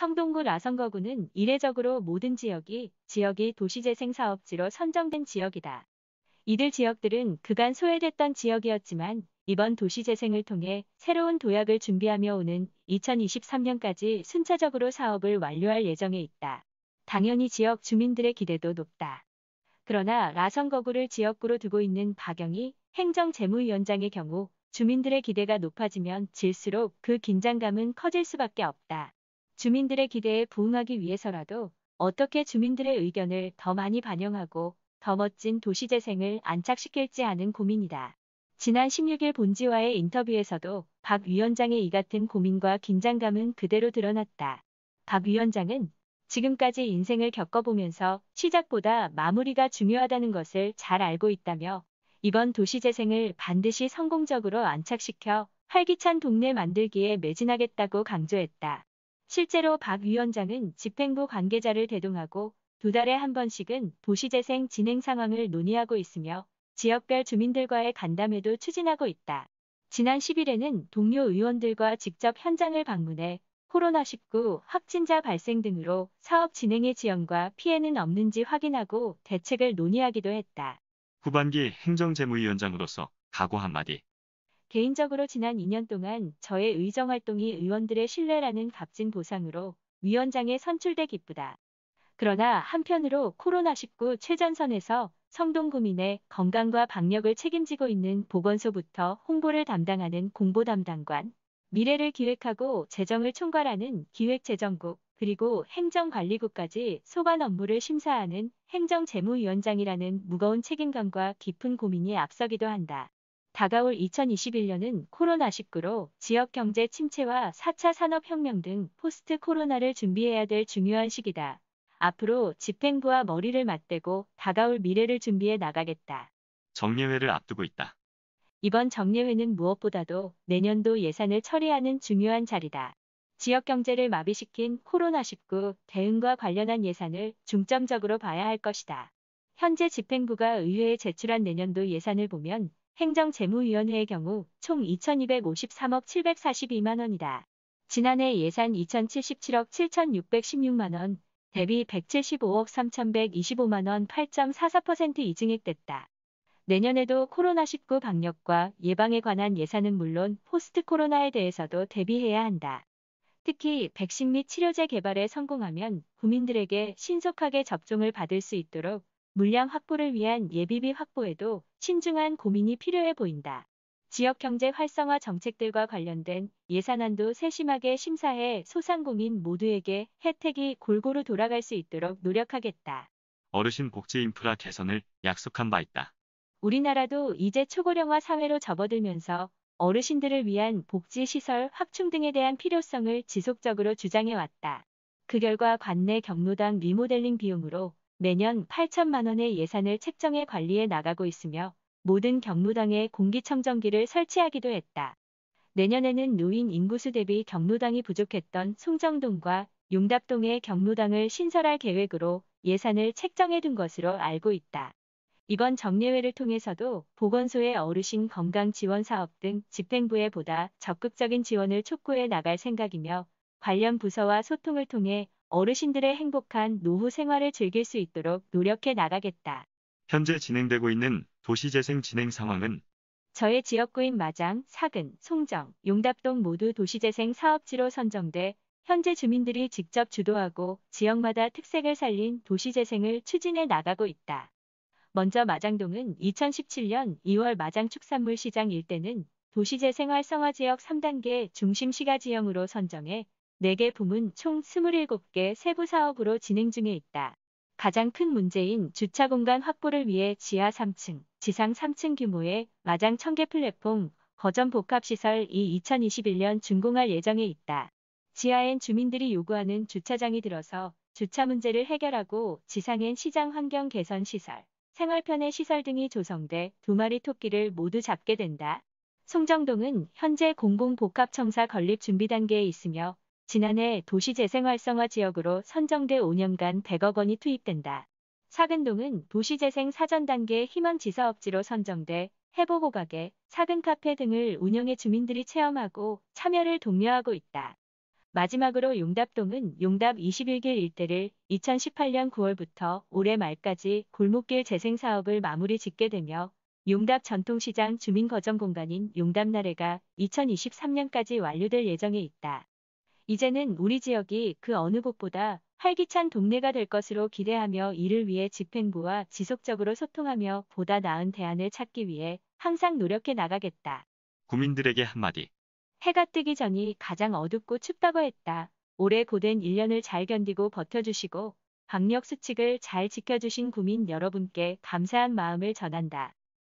성동구 라선거구는 이례적으로 모든 지역이 도시재생 사업지로 선정된 지역이다. 이들 지역들은 그간 소외됐던 지역이었지만 이번 도시재생을 통해 새로운 도약을 준비하며 오는 2023년까지 순차적으로 사업을 완료할 예정에 있다. 당연히 지역 주민들의 기대도 높다. 그러나 라선거구를 지역구로 두고 있는 박영희 행정재무위원장의 경우 주민들의 기대가 높아지면 질수록 그 긴장감은 커질 수밖에 없다. 주민들의 기대에 부응하기 위해서라도 어떻게 주민들의 의견을 더 많이 반영하고 더 멋진 도시재생을 안착시킬지 하는 고민이다. 지난 16일 본지와의 인터뷰에서도 박 위원장의 이 같은 고민과 긴장감은 그대로 드러났다. 박 위원장은 지금까지 인생을 겪어보면서 시작보다 마무리가 중요하다는 것을 잘 알고 있다며 이번 도시재생을 반드시 성공적으로 안착시켜 활기찬 동네 만들기에 매진하겠다고 강조했다. 실제로 박 위원장은 집행부 관계자를 대동하고 2달에 한 번씩은 도시재생 진행 상황을 논의하고 있으며 지역별 주민들과의 간담회도 추진하고 있다. 지난 10일에는 동료 의원들과 직접 현장을 방문해 코로나19 확진자 발생 등으로 사업 진행의 지연과 피해는 없는지 확인하고 대책을 논의하기도 했다. 후반기 행정재무위원장으로서 각오 한마디. 개인적으로 지난 2년 동안 저의 의정활동이 의원들의 신뢰라는 값진 보상으로 위원장에 선출돼 기쁘다. 그러나 한편으로 코로나19 최전선에서 성동구민의 건강과 방역을 책임지고 있는 보건소부터 홍보를 담당하는 공보담당관, 미래를 기획하고 재정을 총괄하는 기획재정국, 그리고 행정관리국까지 소관 업무를 심사하는 행정재무위원장이라는 무거운 책임감과 깊은 고민이 앞서기도 한다. 다가올 2021년은 코로나19로 지역 경제 침체와 4차 산업혁명 등 포스트 코로나를 준비해야 될 중요한 시기다. 앞으로 집행부와 머리를 맞대고 다가올 미래를 준비해 나가겠다. 정례회를 앞두고 있다. 이번 정례회는 무엇보다도 내년도 예산을 처리하는 중요한 자리다. 지역 경제를 마비시킨 코로나19 대응과 관련한 예산을 중점적으로 봐야 할 것이다. 현재 집행부가 의회에 제출한 내년도 예산을 보면 행정재무위원회의 경우 총 2,253억 742만 원이다. 지난해 예산 2,077억 7,616만 원, 대비 175억 3,125만 원 8.44% 이증액됐다. 내년에도 코로나19 방역과 예방에 관한 예산은 물론 포스트 코로나에 대해서도 대비해야 한다. 특히 백신 및 치료제 개발에 성공하면 국민들에게 신속하게 접종을 받을 수 있도록 물량 확보를 위한 예비비 확보에도 신중한 고민이 필요해 보인다. 지역 경제 활성화 정책들과 관련된 예산안도 세심하게 심사해 소상공인 모두에게 혜택이 골고루 돌아갈 수 있도록 노력하겠다. 어르신 복지 인프라 개선을 약속한 바 있다. 우리나라도 이제 초고령화 사회로 접어들면서 어르신들을 위한 복지시설 확충 등에 대한 필요성을 지속적으로 주장해왔다. 그 결과 관내 경로당 리모델링 비용으로 매년 8천만 원의 예산을 책정해 관리해 나가고 있으며 모든 경로당에 공기청정기를 설치하기도 했다. 내년에는 노인 인구수 대비 경로당이 부족했던 송정동과 용답동의 경로당을 신설할 계획으로 예산을 책정해 둔 것으로 알고 있다. 이번 정례회를 통해서도 보건소의 어르신 건강 지원 사업 등 집행부에 보다 적극적인 지원을 촉구해 나갈 생각이며 관련 부서와 소통을 통해 어르신들의 행복한 노후 생활을 즐길 수 있도록 노력해 나가겠다. 현재 진행되고 있는 도시재생 진행 상황은 저의 지역구인 마장, 사근, 송정, 용답동 모두 도시재생 사업지로 선정돼 현재 주민들이 직접 주도하고 지역마다 특색을 살린 도시재생을 추진해 나가고 있다. 먼저 마장동은 2017년 2월 마장축산물 시장 일대는 도시재생 활성화 지역 3단계 중심 시가 지형으로 선정해 4개 부문 총 27개 세부 사업으로 진행 중에 있다. 가장 큰 문제인 주차 공간 확보를 위해 지하 3층, 지상 3층 규모의 마장 청계 플랫폼 거점 복합시설이 2021년 준공할 예정에 있다. 지하엔 주민들이 요구하는 주차장이 들어서 주차 문제를 해결하고 지상엔 시장 환경 개선 시설, 생활편의 시설 등이 조성돼 2마리 토끼를 모두 잡게 된다. 송정동은 현재 공공복합청사 건립 준비 단계에 있으며 지난해 도시재생 활성화 지역으로 선정돼 5년간 100억 원이 투입된다. 사근동은 도시재생 사전 단계 희망지사업지로 선정돼 해보고가게, 사근카페 등을 운영해 주민들이 체험하고 참여를 독려하고 있다. 마지막으로 용답동은 용답 21길 일대를 2018년 9월부터 올해 말까지 골목길 재생 사업을 마무리 짓게 되며 용답 전통시장 주민거점 공간인 용답나래가 2023년까지 완료될 예정에 있다. 이제는 우리 지역이 그 어느 곳보다 활기찬 동네가 될 것으로 기대하며 이를 위해 집행부와 지속적으로 소통하며 보다 나은 대안을 찾기 위해 항상 노력해 나가겠다. 구민들에게 한마디. 해가 뜨기 전이 가장 어둡고 춥다고 했다. 올해 고된 1년을 잘 견디고 버텨주시고 방역 수칙을 잘 지켜주신 구민 여러분께 감사한 마음을 전한다.